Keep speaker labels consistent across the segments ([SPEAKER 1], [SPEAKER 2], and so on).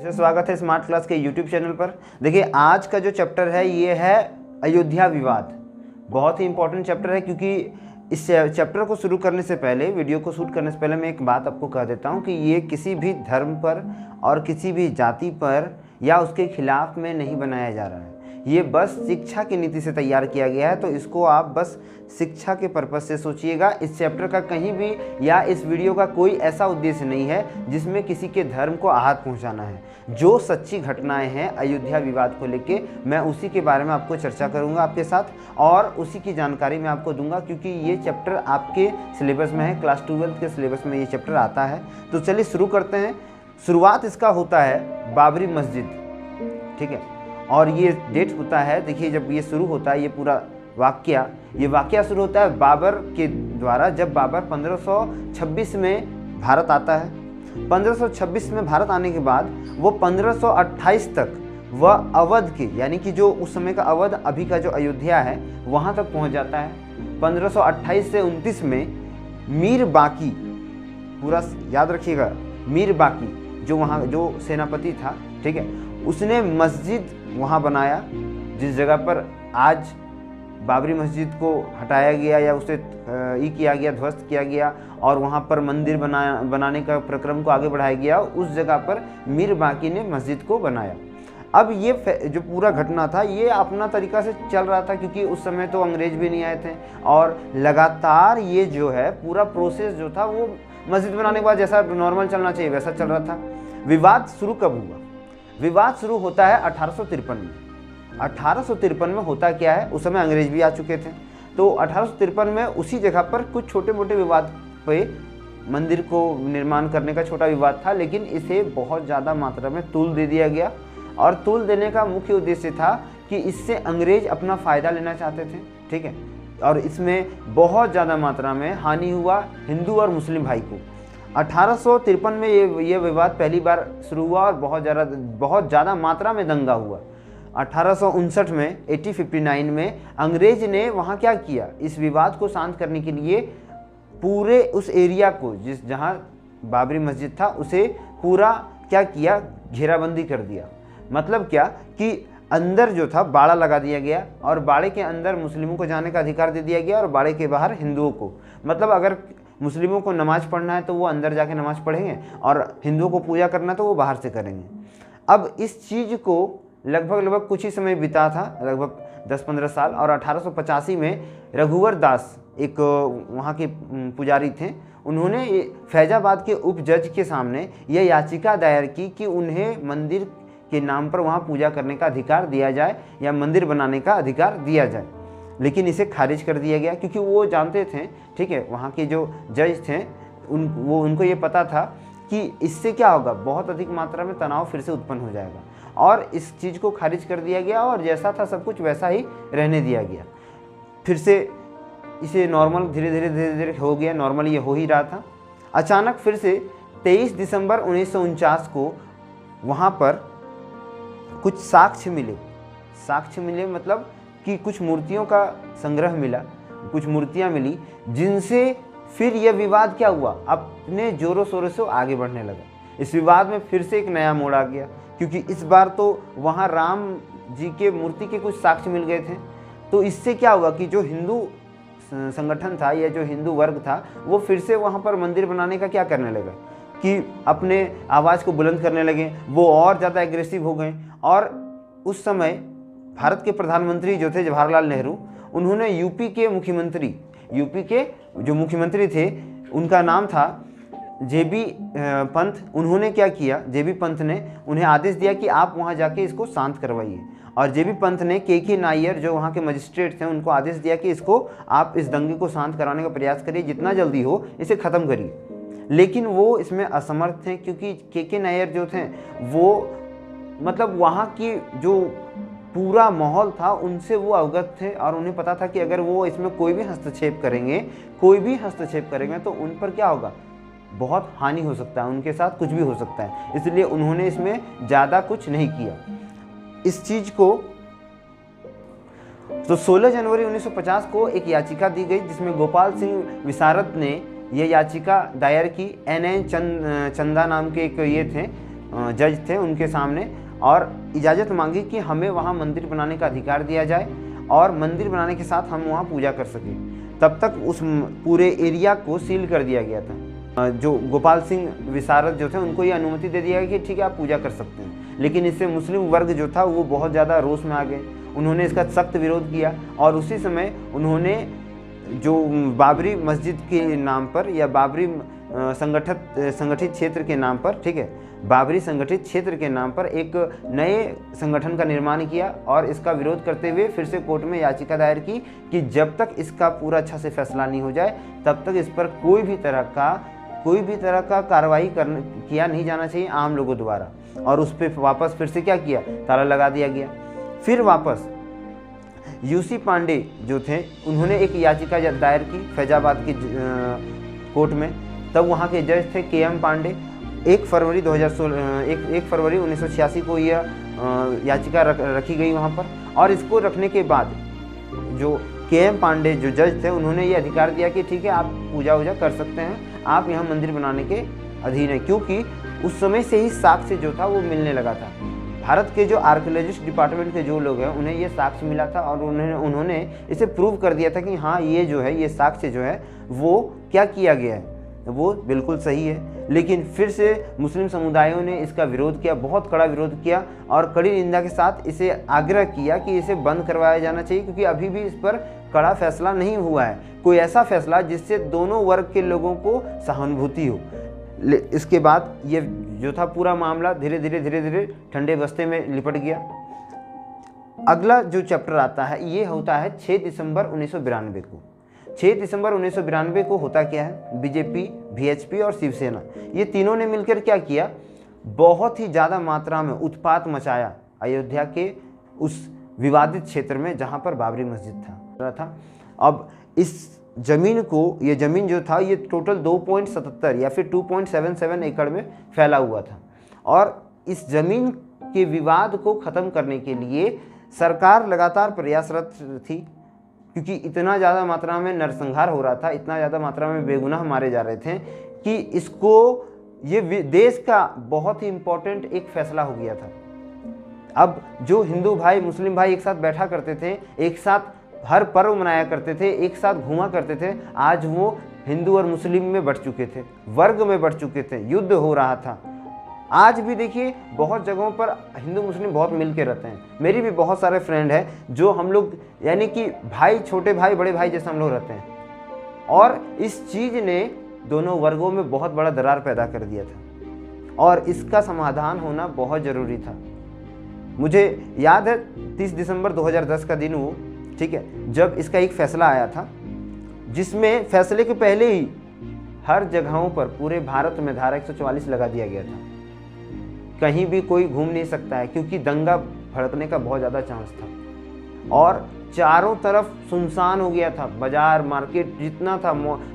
[SPEAKER 1] से स्वागत है स्मार्ट क्लास के यूट्यूब चैनल पर। देखिए आज का जो चैप्टर है ये है अयोध्या विवाद। बहुत ही इंपॉर्टेंट चैप्टर है क्योंकि इस चैप्टर को शुरू करने से पहले, वीडियो को शूट करने से पहले मैं एक बात आपको कह देता हूँ कि ये किसी भी धर्म पर और किसी भी जाति पर या उसके खिलाफ में नहीं बनाया जा रहा है। ये बस शिक्षा की नीति से तैयार किया गया है, तो इसको आप बस शिक्षा के पर्पज़ से सोचिएगा। इस चैप्टर का कहीं भी या इस वीडियो का कोई ऐसा उद्देश्य नहीं है जिसमें किसी के धर्म को आहत पहुंचाना है। जो सच्ची घटनाएं हैं अयोध्या विवाद को लेके, मैं उसी के बारे में आपको चर्चा करूंगा आपके साथ और उसी की जानकारी मैं आपको दूंगा, क्योंकि ये चैप्टर आपके सिलेबस में है, क्लास 12 के सिलेबस में ये चैप्टर आता है। तो चलिए शुरू करते हैं। शुरुआत इसका होता है बाबरी मस्जिद, ठीक है, और ये डेट होता है, देखिए जब ये शुरू होता है, ये पूरा ये वाक़या शुरू होता है बाबर के द्वारा, जब बाबर 1526 में भारत आता है। 1526 में भारत आने के बाद वो 1528 तक वह अवध के, यानी कि जो उस समय का अवध अभी का जो अयोध्या है वहाँ तक पहुँच जाता है। 1528 से 29 में मीर बाकी, पूरा याद रखिएगा, मीर बाकी जो वहाँ जो सेनापति था, ठीक है, उसने मस्जिद वहाँ बनाया जिस जगह पर आज बाबरी मस्जिद को हटाया गया या उसे किया गया, ध्वस्त किया गया और वहाँ पर मंदिर बनाने का प्रक्रम को आगे बढ़ाया गया। उस जगह पर मीर बाकी ने मस्जिद को बनाया। अब ये जो पूरा घटना था ये अपना तरीका से चल रहा था, क्योंकि उस समय तो अंग्रेज भी नहीं आए थे और लगातार ये जो है पूरा प्रोसेस जो था वो मस्जिद बनाने के बाद जैसा नॉर्मल चलना चाहिए वैसा चल रहा था। विवाद शुरू कब हुआ? विवाद शुरू होता है 1853 में। 1853 में होता क्या है, उस समय अंग्रेज भी आ चुके थे, तो 1853 में उसी जगह पर कुछ छोटे मोटे विवाद पे, मंदिर को निर्माण करने का छोटा विवाद था, लेकिन इसे बहुत ज़्यादा मात्रा में तूल दे दिया गया। और तूल देने का मुख्य उद्देश्य था कि इससे अंग्रेज अपना फ़ायदा लेना चाहते थे, ठीक है, और इसमें बहुत ज़्यादा मात्रा में हानि हुआ हिंदू और मुस्लिम भाई को। 1853 में ये विवाद पहली बार शुरू हुआ और बहुत ज़्यादा मात्रा में दंगा हुआ। 1859 में 1859 में अंग्रेज ने वहाँ क्या किया, इस विवाद को शांत करने के लिए पूरे उस एरिया को जहाँ बाबरी मस्जिद था उसे पूरा क्या किया, घेराबंदी कर दिया। मतलब क्या कि अंदर जो था बाड़ा लगा दिया गया और बाड़े के अंदर मुस्लिमों को जाने का अधिकार दे दिया गया और बाड़े के बाहर हिंदुओं को। मतलब अगर मुस्लिमों को नमाज़ पढ़ना है तो वो अंदर जाके नमाज़ पढ़ेंगे और हिंदुओं को पूजा करना है तो वो बाहर से करेंगे। अब इस चीज़ को लगभग कुछ ही समय बीता था, लगभग 10-15 साल, और 1885 में रघुवर दास एक वहाँ के पुजारी थे, उन्होंने फैजाबाद के उप जज के सामने यह याचिका दायर की कि उन्हें मंदिर के नाम पर वहाँ पूजा करने का अधिकार दिया जाए या मंदिर बनाने का अधिकार दिया जाए, लेकिन इसे खारिज कर दिया गया क्योंकि वो जानते थे, ठीक है, वहाँ के जो जज थे उनको ये पता था कि इससे क्या होगा, बहुत अधिक मात्रा में तनाव फिर से उत्पन्न हो जाएगा, और इस चीज़ को खारिज कर दिया गया और जैसा था सब कुछ वैसा ही रहने दिया गया। फिर से इसे नॉर्मल धीरे धीरे हो गया, नॉर्मल ये हो ही रहा था। अचानक फिर से 23 दिसंबर 1949 को वहाँ पर कुछ साक्ष्य मिले, मतलब कि कुछ मूर्तियों का संग्रह मिला, कुछ मूर्तियाँ मिली, जिनसे फिर यह विवाद क्या हुआ, अपने जोरों शोरों से आगे बढ़ने लगा। इस विवाद में फिर से एक नया मोड़ आ गया, क्योंकि इस बार तो वहाँ राम जी के मूर्ति के कुछ साक्ष्य मिल गए थे। तो इससे क्या हुआ कि जो हिंदू संगठन था या जो हिंदू वर्ग था वो फिर से वहाँ पर मंदिर बनाने का क्या करने लगा कि अपने आवाज़ को बुलंद करने लगे, वो और ज़्यादा एग्रेसिव हो गए। और उस समय भारत के प्रधानमंत्री जो थे जवाहरलाल नेहरू, उन्होंने यूपी के जो मुख्यमंत्री थे उनका नाम था जेबी पंत। उन्होंने क्या किया, जेबी पंत ने उन्हें आदेश दिया कि आप वहाँ जाके इसको शांत करवाइए, और जेबी पंत ने के नायर जो वहाँ के मजिस्ट्रेट थे उनको आदेश दिया कि इसको आप इस दंगे को शांत कराने का प्रयास करिए, जितना जल्दी हो इसे ख़त्म करिए। लेकिन वो इसमें असमर्थ थे, क्योंकि के नायर जो थे वो मतलब वहाँ की जो पूरा माहौल था उनसे वो अवगत थे और उन्हें पता था कि अगर वो इसमें कोई भी हस्तक्षेप करेंगे तो उन पर क्या होगा, बहुत हानि हो सकता है, उनके साथ कुछ भी हो सकता है। इसलिए उन्होंने इसमें ज़्यादा कुछ नहीं किया इस चीज़ को। तो 16 जनवरी 1950 को एक याचिका दी गई जिसमें गोपाल सिंह विशारद ने यह याचिका दायर की। NN चंदा नाम के एक ये थे जज थे उनके सामने और इजाज़त मांगी कि हमें वहाँ मंदिर बनाने का अधिकार दिया जाए और मंदिर बनाने के साथ हम वहाँ पूजा कर सकें। तब तक उस पूरे एरिया को सील कर दिया गया था। जो गोपाल सिंह विशारद जो थे उनको ये अनुमति दे दिया गया कि ठीक है आप पूजा कर सकते हैं, लेकिन इससे मुस्लिम वर्ग जो था वो बहुत ज़्यादा रोष में आ गए। उन्होंने इसका सख्त विरोध किया और उसी समय उन्होंने जो बाबरी मस्जिद के नाम पर या बाबरी संगठित क्षेत्र के नाम पर, ठीक है, बाबरी संगठित क्षेत्र के नाम पर एक नए संगठन का निर्माण किया और इसका विरोध करते हुए फिर से कोर्ट में याचिका दायर की कि जब तक इसका पूरा अच्छा से फैसला नहीं हो जाए तब तक इस पर कोई भी तरह का कार्रवाई किया नहीं जाना चाहिए आम लोगों द्वारा। और उस पर वापस फिर से क्या किया, ताला लगा दिया गया। फिर वापस यूसी पांडे जो थे उन्होंने एक याचिका दायर की फैजाबाद की कोर्ट में। तब वहाँ के जज थे KM पांडे। 1 फरवरी 1986 को यह याचिका रखी गई वहाँ पर, और इसको रखने के बाद जो KM पांडे जो जज थे उन्होंने ये अधिकार दिया कि ठीक है आप पूजा वूजा कर सकते हैं, आप यहाँ मंदिर बनाने के अधीन है, क्योंकि उस समय से ही साक्ष्य जो था वो मिलने लगा था। भारत के जो आर्कियोलॉजिस्ट डिपार्टमेंट के जो लोग हैं उन्हें ये साक्ष्य मिला था और उन्होंने इसे प्रूव कर दिया था कि हाँ ये जो है ये साक्ष्य जो है वो क्या किया गया है वो बिल्कुल सही है। लेकिन फिर से मुस्लिम समुदायों ने इसका विरोध किया, बहुत कड़ा विरोध किया और कड़ी निंदा के साथ इसे आग्रह किया कि इसे बंद करवाया जाना चाहिए, क्योंकि अभी भी इस पर कड़ा फैसला नहीं हुआ है, कोई ऐसा फैसला जिससे दोनों वर्ग के लोगों को सहानुभूति हो। इसके बाद ये जो था पूरा मामला धीरे धीरे ठंडे बस्ते में लिपट गया। अगला जो चैप्टर आता है ये होता है 6 दिसंबर 1992 को। 6 दिसंबर 1992 को होता क्या है, बीजेपी, VHP और शिवसेना ये तीनों ने मिलकर क्या किया, बहुत ही ज़्यादा मात्रा में उत्पात मचाया अयोध्या के उस विवादित क्षेत्र में जहाँ पर बाबरी मस्जिद था। अब इस ज़मीन को, ये ज़मीन जो था ये टोटल 2.77 या फिर 2.77 एकड़ में फैला हुआ था, और इस ज़मीन के विवाद को ख़त्म करने के लिए सरकार लगातार प्रयासरत थी, क्योंकि इतना ज़्यादा मात्रा में नरसंहार हो रहा था, इतना ज़्यादा मात्रा में बेगुनाह मारे जा रहे थे कि इसको ये देश का बहुत ही इम्पोर्टेंट एक फैसला हो गया था। अब जो हिंदू भाई मुस्लिम भाई एक साथ बैठा करते थे, एक साथ हर पर्व मनाया करते थे, एक साथ घूमा करते थे, आज वो हिंदू और मुस्लिम में बढ़ चुके थे, वर्ग में बढ़ चुके थे, युद्ध हो रहा था। आज भी देखिए बहुत जगहों पर हिंदू मुस्लिम बहुत मिल के रहते हैं। मेरी भी बहुत सारे फ्रेंड हैं जो हम लोग यानी कि भाई, छोटे भाई बड़े भाई जैसे हम लोग रहते हैं, और इस चीज़ ने दोनों वर्गों में बहुत बड़ा दरार पैदा कर दिया था और इसका समाधान होना बहुत ज़रूरी था। मुझे याद है 30 दिसंबर 2010 का दिन वो, ठीक है, जब इसका एक फैसला आया था जिसमें फैसले के पहले ही हर जगहों पर पूरे भारत में धारा 144 लगा दिया गया था। कहीं भी कोई घूम नहीं सकता है, क्योंकि दंगा भड़कने का बहुत ज़्यादा चांस था और चारों तरफ सुनसान हो गया था। बाजार, मार्केट जितना था,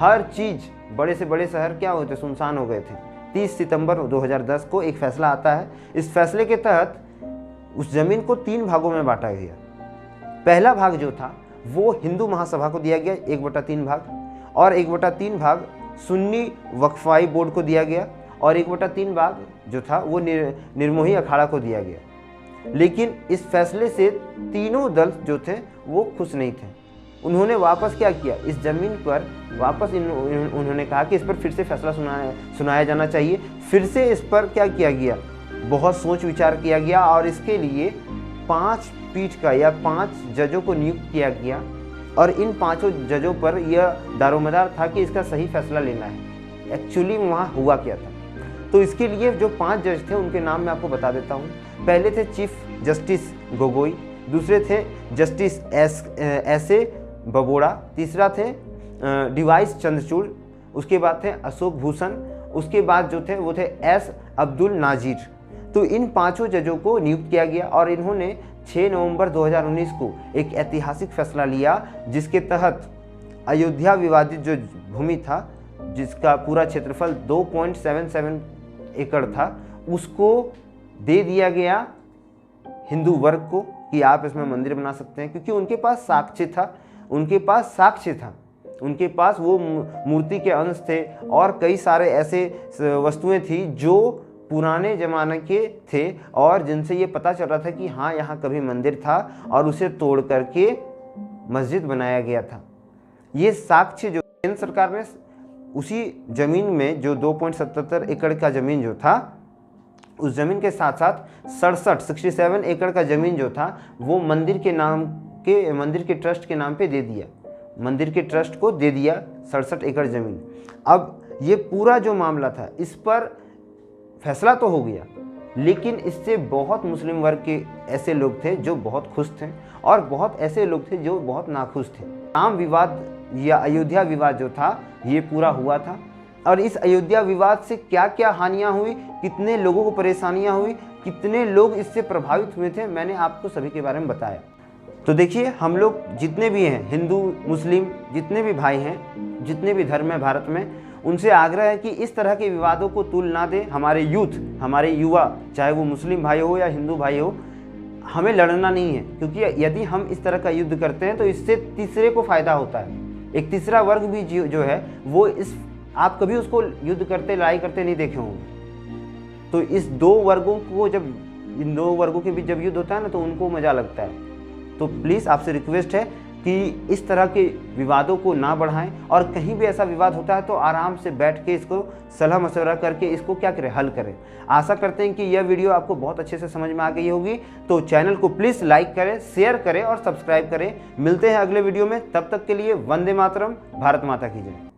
[SPEAKER 1] हर चीज़, बड़े से बड़े शहर क्या होते, सुनसान हो गए थे। 30 सितंबर 2010 को एक फैसला आता है। इस फैसले के तहत उस ज़मीन को 3 भागों में बांटा गया। पहला भाग जो था वो हिंदू महासभा को दिया गया 1/3 भाग, और 1/3 भाग सुन्नी वक्फाई बोर्ड को दिया गया, और 1/3 भाग जो था वो निर्मोही अखाड़ा को दिया गया। लेकिन इस फैसले से तीनों दल जो थे वो खुश नहीं थे। उन्होंने वापस क्या किया, इस ज़मीन पर वापस उन्होंने कहा कि इस पर फिर से फैसला सुनाया जाना चाहिए। फिर से इस पर क्या किया गया, बहुत सोच विचार किया गया और इसके लिए 5 पीठ का या 5 जजों को नियुक्त किया गया, और इन 5 जजों पर यह दारोमदार था कि इसका सही फैसला लेना है। एक्चुअली वहाँ हुआ क्या था, तो इसके लिए जो 5 जज थे उनके नाम मैं आपको बता देता हूँ। पहले थे चीफ जस्टिस गोगोई, दूसरे थे जस्टिस एस.ए. बबोड़ा, तीसरा थे डिवाइस चंद्रचूड़, उसके बाद थे अशोक भूषण, उसके बाद जो थे वो थे एस. अब्दुल नाजीर। तो इन 5 जजों को नियुक्त किया गया और इन्होंने 6 नवंबर 2019 को एक ऐतिहासिक फैसला लिया, जिसके तहत अयोध्या विवादित जो भूमि था, जिसका पूरा क्षेत्रफल 2.77 एकड़ था, उसको दे दिया गया हिंदू वर्ग को कि आप इसमें मंदिर बना सकते हैं, क्योंकि उनके पास साक्ष्य था, उनके पास वो मूर्ति के अंश थे और कई सारे ऐसे वस्तुएं थी जो पुराने ज़माने के थे और जिनसे ये पता चल रहा था कि हाँ यहाँ कभी मंदिर था और उसे तोड़ करके मस्जिद बनाया गया था। ये साक्ष्य जो केंद्र सरकार ने उसी ज़मीन में जो 2.77 एकड़ का ज़मीन जो था, उस ज़मीन के साथ साथ 67 एकड़ का ज़मीन जो था वो मंदिर के ट्रस्ट के नाम पे दे दिया, मंदिर के ट्रस्ट को दे दिया 67 एकड़ ज़मीन। अब ये पूरा जो मामला था इस पर फैसला तो हो गया, लेकिन इससे बहुत मुस्लिम वर्ग के ऐसे लोग थे जो बहुत खुश थे और बहुत ऐसे लोग थे जो बहुत नाखुश थे। राम विवाद या अयोध्या विवाद जो था ये पूरा हुआ था और इस अयोध्या विवाद से क्या क्या हानियां हुई, कितने लोगों को परेशानियां हुई, कितने लोग इससे प्रभावित हुए थे, मैंने आपको सभी के बारे में बताया। तो देखिए, हम लोग जितने भी हैं, हिंदू मुस्लिम जितने भी भाई हैं, जितने भी धर्म हैं भारत में, उनसे आग्रह है कि इस तरह के विवादों को तूल ना दें। हमारे यूथ, हमारे युवा, चाहे वो मुस्लिम भाई हो या हिंदू भाई हो, हमें लड़ना नहीं है, क्योंकि यदि हम इस तरह का युद्ध करते हैं तो इससे तीसरे को फ़ायदा होता है। एक तीसरा वर्ग भी जो है वो आप कभी उसको युद्ध करते, लड़ाई करते नहीं देखे होंगे। तो इस इन दो वर्गों के बीच जब युद्ध होता है ना तो उनको मज़ा लगता है। तो प्लीज़ आपसे रिक्वेस्ट है कि इस तरह के विवादों को ना बढ़ाएं और कहीं भी ऐसा विवाद होता है तो आराम से बैठ के इसको सलाह मशवरा करके इसको क्या करें, हल करें। आशा करते हैं कि यह वीडियो आपको बहुत अच्छे से समझ में आ गई होगी। तो चैनल को प्लीज़ लाइक करें, शेयर करें और सब्सक्राइब करें। मिलते हैं अगले वीडियो में, तब तक के लिए वंदे मातरम, भारत माता की जय।